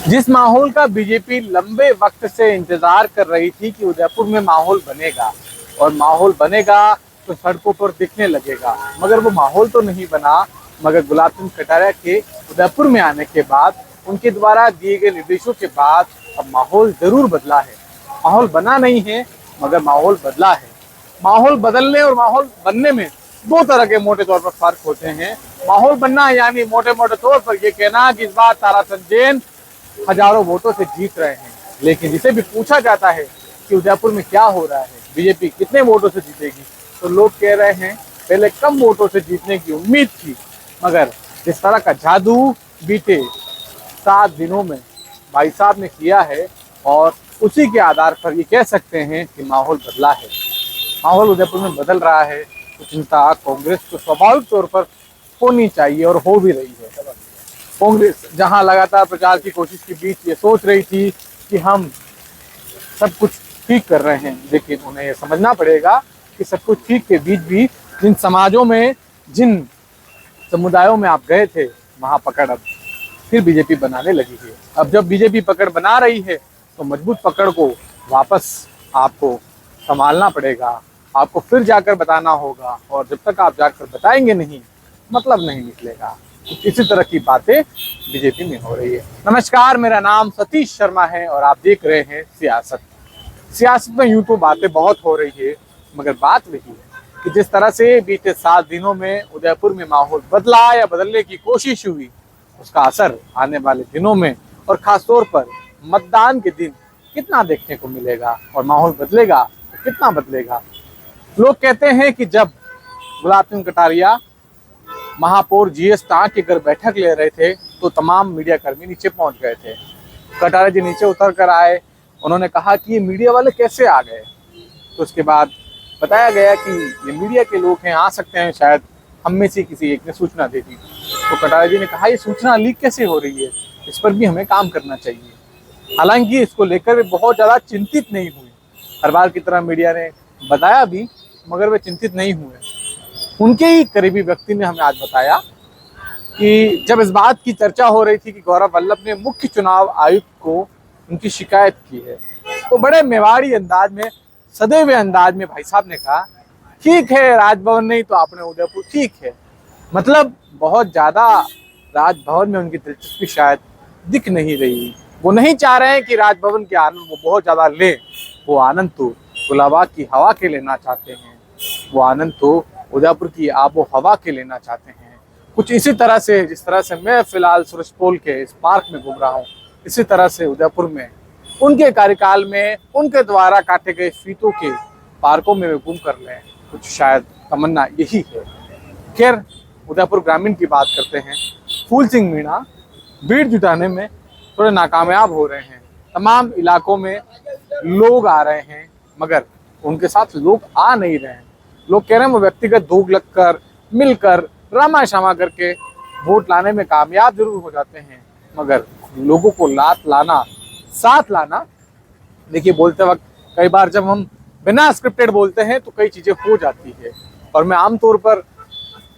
जिस माहौल का बीजेपी लंबे वक्त से इंतजार कर रही थी कि उदयपुर में माहौल बनेगा और माहौल बनेगा तो सड़कों पर दिखने लगेगा, मगर वो माहौल तो नहीं बना। मगर गुलाब चंद कटारिया के उदयपुर में आने के बाद, उनके द्वारा दिए गए निर्देशों के बाद अब माहौल जरूर बदला है। माहौल बना नहीं है, मगर माहौल बदला है। माहौल बदलने और माहौल बनने में दो तरह के मोटे तौर पर फर्क होते हैं। माहौल बनना यानी मोटे मोटे तौर पर ये कहना कि इस बार ताराचंद जैन हजारों वोटों से जीत रहे हैं, लेकिन जिसे भी पूछा जाता है कि उदयपुर में क्या हो रहा है, बीजेपी कितने वोटों से जीतेगी, तो लोग कह रहे हैं पहले कम वोटों से जीतने की उम्मीद थी, मगर जिस तरह का जादू बीते 7 दिनों में भाई साहब ने किया है, और उसी के आधार पर ये कह सकते हैं कि माहौल बदला है। माहौल उदयपुर में बदल रहा है तो चिंता कांग्रेस को स्वाभाविक तौर पर होनी चाहिए और हो भी रही है। कांग्रेस जहां लगातार प्रचार की कोशिश के बीच ये सोच रही थी कि हम सब कुछ ठीक कर रहे हैं, लेकिन उन्हें यह समझना पड़ेगा कि सब कुछ ठीक के बीच भी जिन समाजों में, जिन समुदायों में आप गए थे, वहां पकड़ अब फिर बीजेपी बनाने लगी है। अब जब बीजेपी पकड़ बना रही है तो मजबूत पकड़ को वापस आपको संभालना पड़ेगा, आपको फिर जाकर बताना होगा, और जब तक आप जाकर बताएंगे नहीं, मतलब नहीं निकलेगा। इसी तरह की बातें बीजेपी में हो रही है। नमस्कार, मेरा नाम सतीश शर्मा है और आप देख रहे हैं सियासत। सियासत में यूं तो बातें बहुत हो रही है, मगर बात वही है कि जिस तरह से बीते 7 दिनों में उदयपुर में माहौल बदला या बदलने की कोशिश हुई, उसका असर आने वाले दिनों में और खासतौर पर मतदान के दिन कितना देखने को मिलेगा, और माहौल बदलेगा तो कितना बदलेगा। लोग कहते हैं कि जब गुलाब चंद कटारिया महापौर जीएस टांक के घर बैठक ले रहे थे तो तमाम मीडिया कर्मी नीचे पहुंच गए थे। कटारिया जी नीचे उतर कर आए, उन्होंने कहा कि ये मीडिया वाले कैसे आ गए। तो उसके बाद बताया गया कि ये मीडिया के लोग हैं, आ सकते हैं, शायद हम में से किसी एक ने सूचना दे दी। तो कटारिया जी ने कहा ये सूचना लीक कैसे हो रही है, इस पर भी हमें काम करना चाहिए। हालांकि इसको लेकर वे बहुत ज़्यादा चिंतित नहीं हुए, हर बार की तरह मीडिया ने बताया भी, मगर वे चिंतित नहीं हुए। उनके ही करीबी व्यक्ति ने हमें आज बताया कि जब इस बात की चर्चा हो रही थी कि गौरव वल्लभ ने मुख्य चुनाव आयुक्त को उनकी शिकायत की है, तो बड़े मेवाड़ी अंदाज में, सदे हुए अंदाज में भाई साहब ने कहा ठीक है, राजभवन नहीं तो आपने उदयपुर ठीक है। मतलब बहुत ज़्यादा राजभवन में उनकी दिलचस्पी शायद दिख नहीं रही। वो नहीं चाह रहे हैं कि राजभवन के आनंद वो बहुत ज़्यादा लें, वो आनंद तो गुलाबाग की हवा के लेना चाहते हैं, वो आनंद तो उदयपुर की आबो हवा के लेना चाहते हैं। कुछ इसी तरह से, जिस तरह से मैं फिलहाल सूरजपोल के इस पार्क में घूम रहा हूँ, इसी तरह से उदयपुर में उनके कार्यकाल में उनके द्वारा काटे गए फीतों के पार्कों में घूम कर लें, कुछ शायद तमन्ना यही है। खैर, उदयपुर ग्रामीण की बात करते हैं। फूल सिंह मीणा भीड़ जुटाने में थोड़े नाकामयाब हो रहे हैं। तमाम इलाकों में लोग आ रहे हैं, मगर उनके साथ लोग आ नहीं रहे हैं। लोग कह रहे हैं वो व्यक्तिगत धूप लगकर, मिलकर, रामा शामा करके वोट लाने में कामयाब जरूर हो जाते हैं, मगर लोगों को साथ लाना, देखिए बोलते वक्त कई बार जब हम बिना स्क्रिप्टेड बोलते हैं तो कई चीज़ें हो जाती है, और मैं आमतौर पर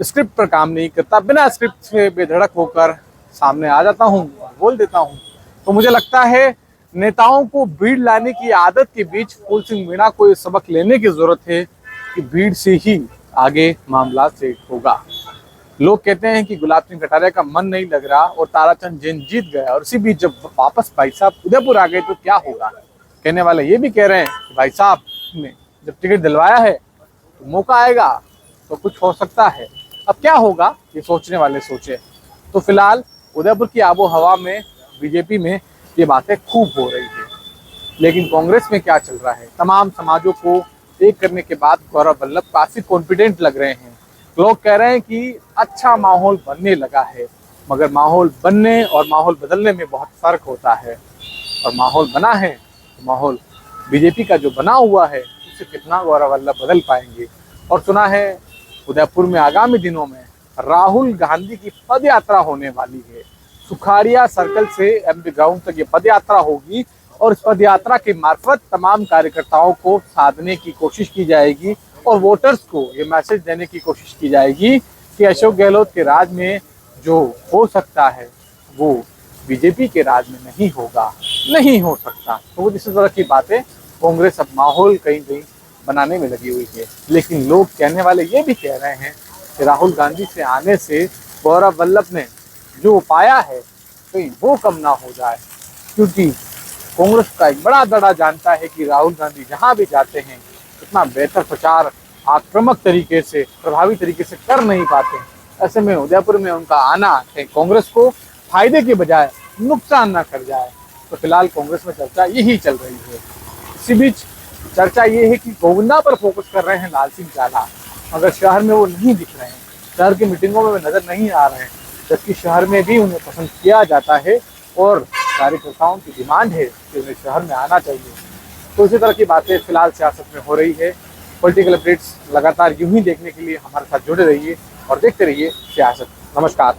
स्क्रिप्ट पर काम नहीं करता, बिना स्क्रिप्ट से बेधड़क होकर सामने आ जाता हूँ, बोल देता हूँ। तो मुझे लगता है नेताओं को भीड़ लाने की आदत के बीच फूल सिंह मीणा को ये सबक लेने की जरूरत है कि भीड़ से ही आगे मामला सेट होगा। लोग कहते हैं कि गुलाब चंद कटारिया का मन नहीं लग रहा और ताराचंद जैन जीत गया, और इसी बीच जब वापस भाई साहब उदयपुर आ गए तो क्या होगा। कहने वाले ये भी कह रहे हैं कि भाई साहब ने जब टिकट दिलवाया है तो मौका आएगा तो कुछ हो सकता है। अब क्या होगा ये सोचने वाले सोचे। तो फिलहाल उदयपुर की आबो हवा में, बीजेपी में ये बातें खूब हो रही है, लेकिन कांग्रेस में क्या चल रहा है। तमाम समाजों को एक करने के बाद गौरव वल्लभ काफी कॉन्फिडेंट लग रहे हैं। लोग कह रहे हैं कि अच्छा माहौल बनने लगा है, मगर माहौल बनने और माहौल बदलने में बहुत फर्क होता है। और माहौल बना है तो माहौल बीजेपी का जो बना हुआ है उससे कितना गौरव वल्लभ बदल पाएंगे। और सुना है उदयपुर में आगामी दिनों में राहुल गांधी की पद यात्रा होने वाली है। सुखाड़िया सर्कल से एमपी ग्राउंड तक ये पद यात्रा होगी, और इस पद यात्रा के मार्फत तमाम कार्यकर्ताओं को साधने की कोशिश की जाएगी और वोटर्स को ये मैसेज देने की कोशिश की जाएगी कि अशोक गहलोत के राज में जो हो सकता है वो बीजेपी के राज में नहीं होगा, नहीं हो सकता। तो वो इस तरह की बातें कांग्रेस अब माहौल कहीं कहीं बनाने में लगी हुई है। लेकिन लोग कहने वाले ये भी कह रहे हैं कि राहुल गांधी से आने से गौरव वल्लभ ने जो पाया है कहीं वो कम ना हो जाए, क्योंकि कांग्रेस का एक बड़ा दड़ा जानता है कि राहुल गांधी जहां भी जाते हैं इतना बेहतर प्रचार आक्रामक तरीके से, प्रभावी तरीके से कर नहीं पाते। ऐसे में उदयपुर में उनका आना कांग्रेस को फायदे के बजाय नुकसान ना कर जाए। तो फिलहाल कांग्रेस में चर्चा यही चल रही है। इसी बीच चर्चा ये है कि गोविंदा पर फोकस कर रहे हैं लाल सिंह चाला, मगर शहर में वो नहीं दिख रहे हैं, शहर की मीटिंगों में वे नजर नहीं आ रहे हैं, जबकि शहर में भी उन्हें पसंद किया जाता है और कार्यकर्ताओं की डिमांड है कि उन्हें शहर में आना चाहिए। तो इसी तरह की बातें फिलहाल सियासत में हो रही है। पॉलिटिकल अपडेट्स लगातार यूं ही देखने के लिए हमारे साथ जुड़े रहिए और देखते रहिए सियासत। नमस्कार।